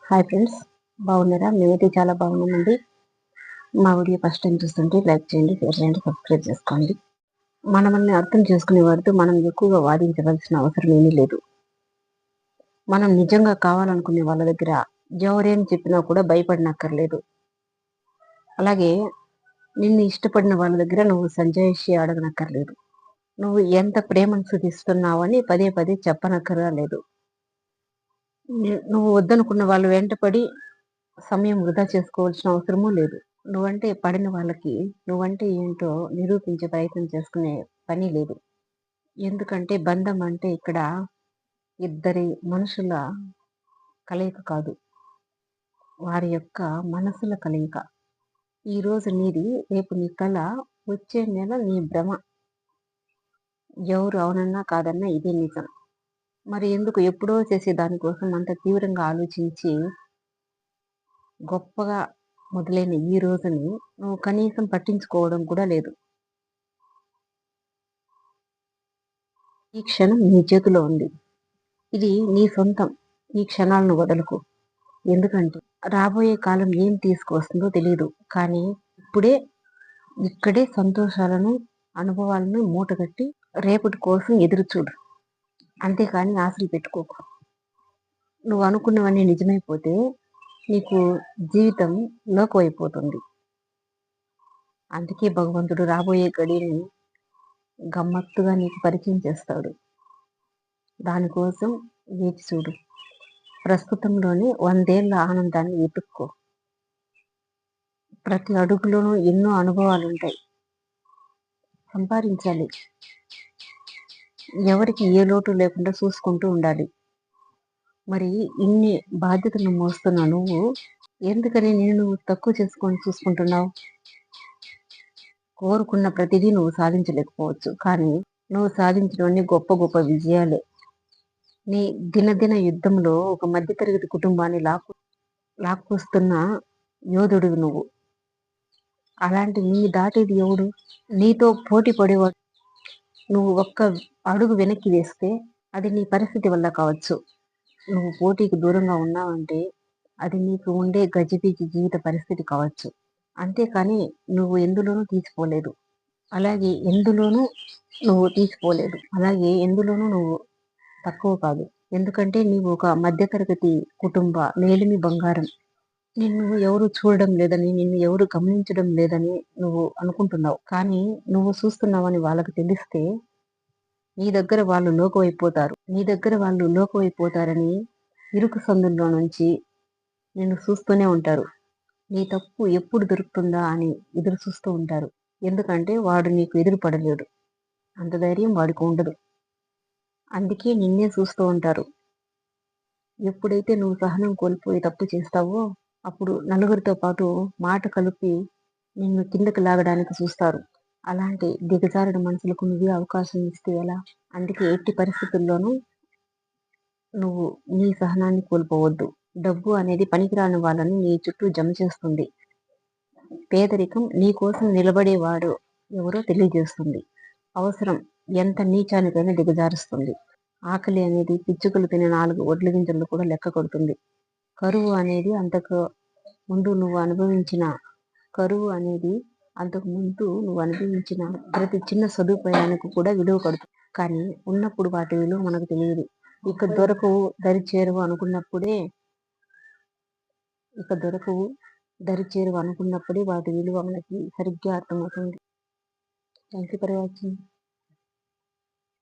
Hi friends, బాగున్నారా? మేమైతే చాలా బాగున్నామండి. మా వీడియో ఫస్ట్ టైం చూస్తుంటే లైక్ చేయండి, షేర్ చేయండి, సబ్స్క్రైబ్ చేసుకోండి. మనల్ని అర్థం చేసుకునే వారితో మనం ఎక్కువగా వాదించవలసిన అవసరం ఏమీ లేదు. మనం నిజంగా కావాలనుకునే వాళ్ళ దగ్గర ఎవరేం చెప్పినా కూడా భయపడనక్కర్లేదు. అలాగే నిన్ను ఇష్టపడిన వాళ్ళ దగ్గర నువ్వు సంజాయిషి అడగనక్కర్లేదు. నువ్వు ఎంత ప్రేమను చూపిస్తున్నావని పదే పదే చెప్పనక్కర్లేదు. నువ్వు వద్దనుకున్న వాళ్ళు వెంటపడి సమయం వృధా చేసుకోవాల్సిన అవసరమూ లేదు. నువ్వంటే పడిన వాళ్ళకి నువ్వంటే ఏంటో నిరూపించే ప్రయత్నం చేసుకునే పని లేదు. ఎందుకంటే బంధం అంటే ఇక్కడ ఇద్దరి మనుషుల కలయిక కాదు, వారి యొక్క మనసుల కలయిక. ఈ రోజు నీది, రేపు నీ కళ, వచ్చే నెల నీ భ్రమ. ఎవరు అవునన్నా కాదన్నా ఇదే నిజం. మరి ఎందుకు ఎప్పుడో చేసే దానికోసం అంత తీవ్రంగా ఆలోచించి గొప్పగా మొదలైన ఈ రోజుని నువ్వు కనీసం పట్టించుకోవడం కూడా లేదు. ఈ క్షణం నీ చేతిలో ఉంది. ఇది నీ సొంతం. ఈ క్షణాలను వదలకు. ఎందుకంటే రాబోయే కాలం ఏం తీసుకువస్తుందో తెలియదు. కానీ ఇక్కడే సంతోషాలను, అనుభవాలను మూటగట్టి రేపటి కోసం ఎదురు చూడు. అంతేకాని ఆశలు పెట్టుకోకు. నువ్వు అనుకున్నవన్నీ నిజమైపోతే నీకు జీవితం లోకమైపోతుంది. అందుకే భగవంతుడు రాబోయే గడియని గమ్మత్తుగా నీకు పరిచయం చేస్తాడు. దానికోసం వేచి చూడు. ప్రస్తుతంలోనే 100 ఏళ్ల ఆనందాన్ని వెతుక్కో. ప్రతి అడుగులోనూ ఎన్నో అనుభవాలు ఉంటాయి. సంపాదించాలి. ఎవరికి ఏ లోటు లేకుండా చూసుకుంటూ ఉండాలి. మరి ఇన్ని బాధ్యతలు మోస్తున్నా నువ్వు ఎందుకని నేను తక్కువ చేసుకొని చూసుకుంటున్నావు? కోరుకున్న ప్రతిదీ నువ్వు సాధించలేకపోవచ్చు, కానీ నువ్వు సాధించినవన్నీ గొప్ప గొప్ప విజయాలే. నీ దినదిన యుద్ధంలో ఒక మధ్యతరగతి కుటుంబాన్ని లాక్కొస్తున్న యోధుడివి నువ్వు. అలాంటి నీ దాటేది ఎవడు? నీతో పోటీ పడేవాడు. నువ్వు ఒక్క అడుగు వెనక్కి వేస్తే అది నీ పరిస్థితి వల్ల కావచ్చు. నువ్వు పోటీకి దూరంగా ఉన్నావంటే అది నీకు ఉండే గజిబిజి జీవిత పరిస్థితి కావచ్చు. అంతేకాని నువ్వు ఎందులోనూ తీసిపోలేదు. అలాగే ఎందులోనూ నువ్వు తక్కువ కాదు. ఎందుకంటే నీవు ఒక మధ్యతరగతి కుటుంబ మేలిమి బంగారం. నిన్ను ఎవరు చూడడం లేదని, నిన్ను ఎవరు గమనించడం లేదని నువ్వు అనుకుంటున్నావు. కానీ నువ్వు చూస్తున్నావని వాళ్ళకి తెలిస్తే నీ దగ్గర వాళ్ళు లోకమైపోతారని ఇరుకు సందుల్లో నుంచి నిన్ను చూస్తూనే ఉంటారు. నీ తప్పు ఎప్పుడు దొరుకుతుందా అని ఎదురు చూస్తూ ఉంటారు. ఎందుకంటే వాడు నీకు ఎదురు పడలేడు. అంత ధైర్యం వాడికి ఉండదు. అందుకే నిన్నే చూస్తూ ఉంటారు. ఎప్పుడైతే నువ్వు సహనం కోల్పోయి తప్పు చేస్తావో అప్పుడు నలుగురితో పాటు మాట కలిపి నిన్ను కిందకి లాగడానికి చూస్తారు. అలాంటి దిగజారిన మనుషులకు నువ్వే అవకాశం ఇస్తే ఎలా? అందుకే ఎట్టి పరిస్థితుల్లోనూ నువ్వు నీ సహనాన్ని కోల్పోవద్దు. డబ్బు అనేది పనికిరాని వాళ్ళని నీ చుట్టూ జమ చేస్తుంది. పేదరికం నీ కోసం నిలబడేవాడు ఎవరో తెలియజేస్తుంది. అవసరం ఎంత నీచానికైనా దిగజారుస్తుంది. ఆకలి అనేది పిచ్చుకలు తినే 4 ఒడ్ల గింజలు కూడా లెక్క కొడుతుంది. కరువు అనేది అంతకు ముందు నువ్వు అనుభవించిన ప్రతి చిన్న సదుపాయానికి కూడా విలువ కడుతుంది. కానీ ఉన్నప్పుడు వాటి విలువ మనకు తెలియదు. ఇక దొరకవు, దరి చేరువు అనుకున్నప్పుడే వాటి విలువ మనకి సరిగ్గా అర్థమవుతుంది. Thank you for watching.